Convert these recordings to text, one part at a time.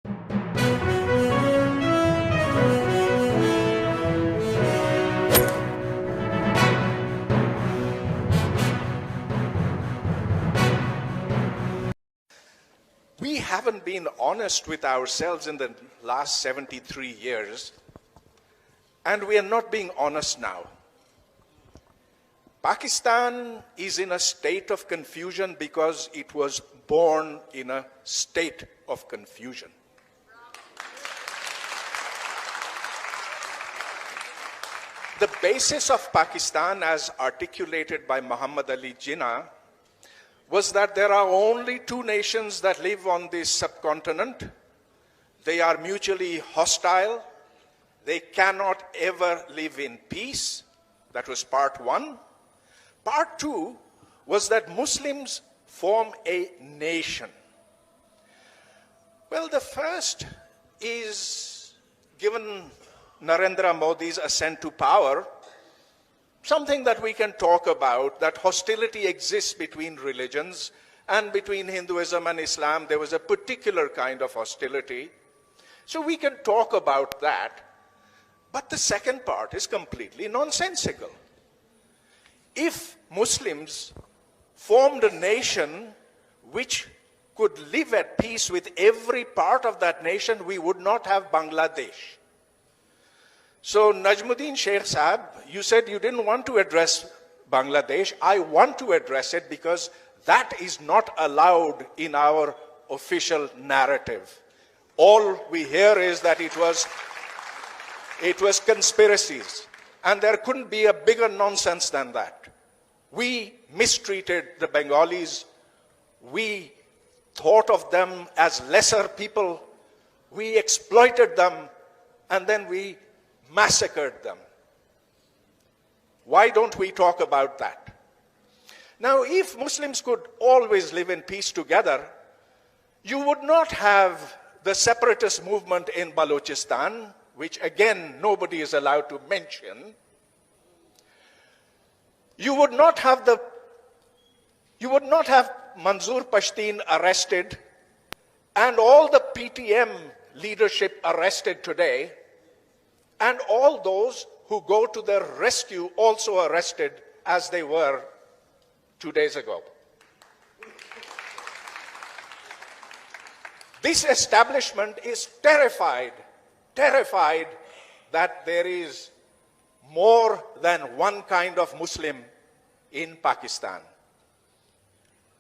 We haven't been honest with ourselves in the last 73 years, and we are not being honest now. Pakistan is in a state of confusion because it was born in a state of confusion. The basis of Pakistan, as articulated by Muhammad Ali Jinnah, was that there are only two nations that live on this subcontinent. They are mutually hostile. They cannot ever live in peace. That was part one. Part two was that Muslims form a nation. Well, the first is, given Narendra Modi's ascent to power, something that we can talk about, that hostility exists between religions, and between Hinduism and Islam, there was a particular kind of hostility. So we can talk about that. But the second part is completely nonsensical. If Muslims formed a nation which could live at peace with every part of that nation, we would not have Bangladesh. So Najmuddin Sheikh Sahab, you said you didn't want to address Bangladesh. I want to address it because that is not allowed in our official narrative. All we hear is that it was conspiracies, and there couldn't be a bigger nonsense than that. We mistreated the Bengalis. We thought of them as lesser people. We exploited them, and then we massacred them. Why don't we talk about that? Now, if Muslims could always live in peace together, you would not have the separatist movement in Balochistan, which again nobody is allowed to mention. You would not have Manzoor Pashtun arrested and all the PTM leadership arrested today, and all those who go to their rescue also arrested, as they were 2 days ago. This establishment is terrified that there is more than one kind of Muslim in Pakistan.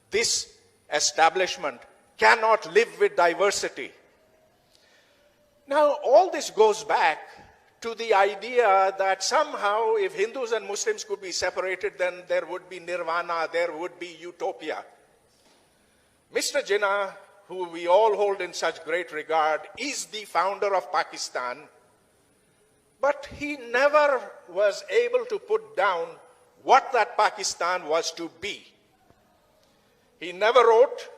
This establishment cannot live with diversity. Now, all this goes back to the idea that somehow if Hindus and Muslims could be separated, then there would be nirvana, there would be utopia. Mr. Jinnah, who we all hold in such great regard, is the founder of Pakistan, but he never was able to put down what that Pakistan was to be. He never wrote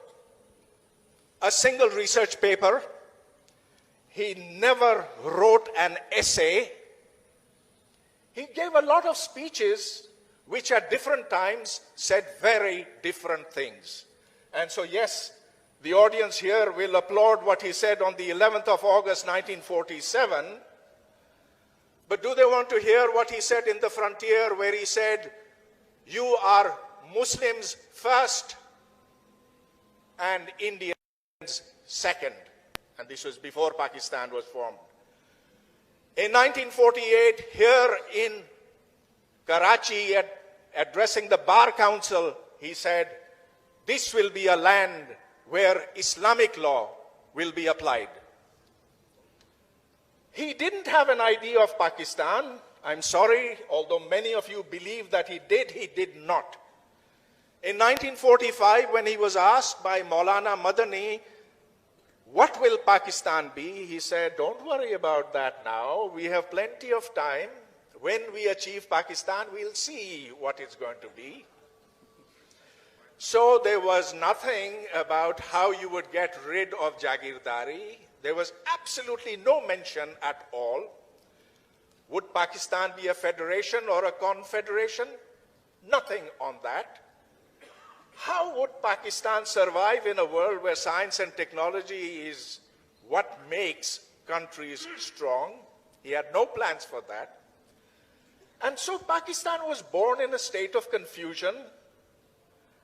a single research paper. He never wrote an essay. He gave a lot of speeches which at different times said very different things. And so yes, the audience here will applaud what he said on the 11th of August 1947, but do they want to hear what he said in the frontier, where he said, "You are Muslims first and Indians second"? And this was before Pakistan was formed. In 1948, here in Karachi, addressing the Bar Council, he said, "This will be a land where Islamic law will be applied." He didn't have an idea of Pakistan. I'm sorry, although many of you believe that he did not. In 1945, when he was asked by Maulana Madani, "What will Pakistan be?" he said, "Don't worry about that now. We have plenty of time. When we achieve Pakistan, we'll see what it's going to be." So there was nothing about how you would get rid of Jagirdari. There was absolutely no mention at all. Would Pakistan be a federation or a confederation? Nothing on that. How would Pakistan survive in a world where science and technology is what makes countries strong. He had no plans for that. And so Pakistan was born in a state of confusion.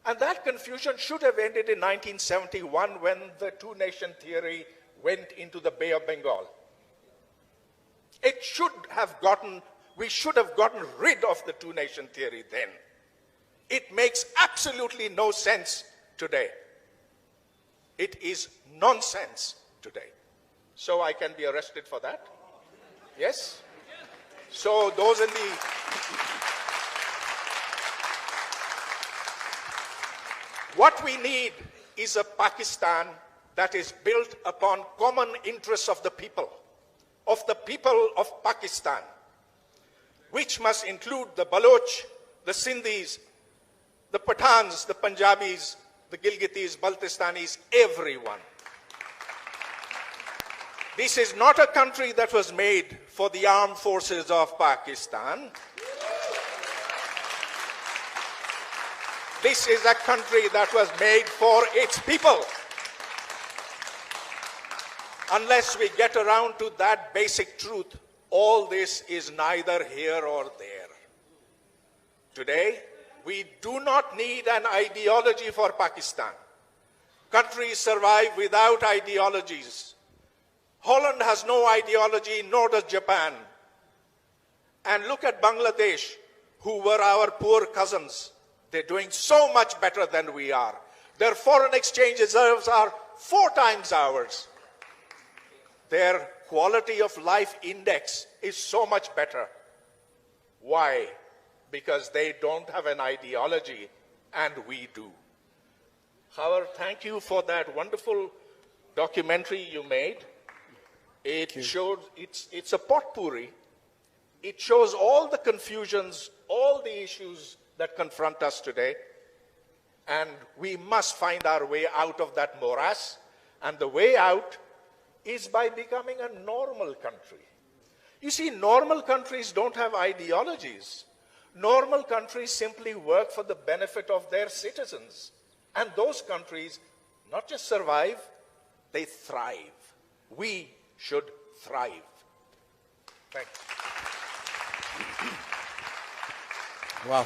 And that confusion should have ended in 1971 when the two-nation theory went into the Bay of Bengal. We should have gotten rid of the two-nation theory then. It makes absolutely no sense today. It is nonsense today. So I can be arrested for that? Yes? So those in the... What we need is a Pakistan that is built upon common interests of the people of Pakistan, which must include the Baloch, the Sindhis, the Pathans, the Punjabis, the Gilgitis, Baltistanis, everyone. This is not a country that was made for the armed forces of Pakistan. This is a country that was made for its people. Unless we get around to that basic truth, all this is neither here or there. Today, we do not need an ideology for Pakistan. Countries survive without ideologies. Holland has no ideology, nor does Japan. And look at Bangladesh, who were our poor cousins. They're doing so much better than we are. Their foreign exchange reserves are 4 times ours. Their quality of life index is so much better. Why? Because they don't have an ideology, and we do. However, thank you for that wonderful documentary you made. It showed, it's a potpourri. It shows all the confusions, all the issues that confront us today, and we must find our way out of that morass, and the way out is by becoming a normal country. You see, normal countries don't have ideologies. Normal countries simply work for the benefit of their citizens. And those countries not just survive, they thrive. We should thrive. Thank you. Wow.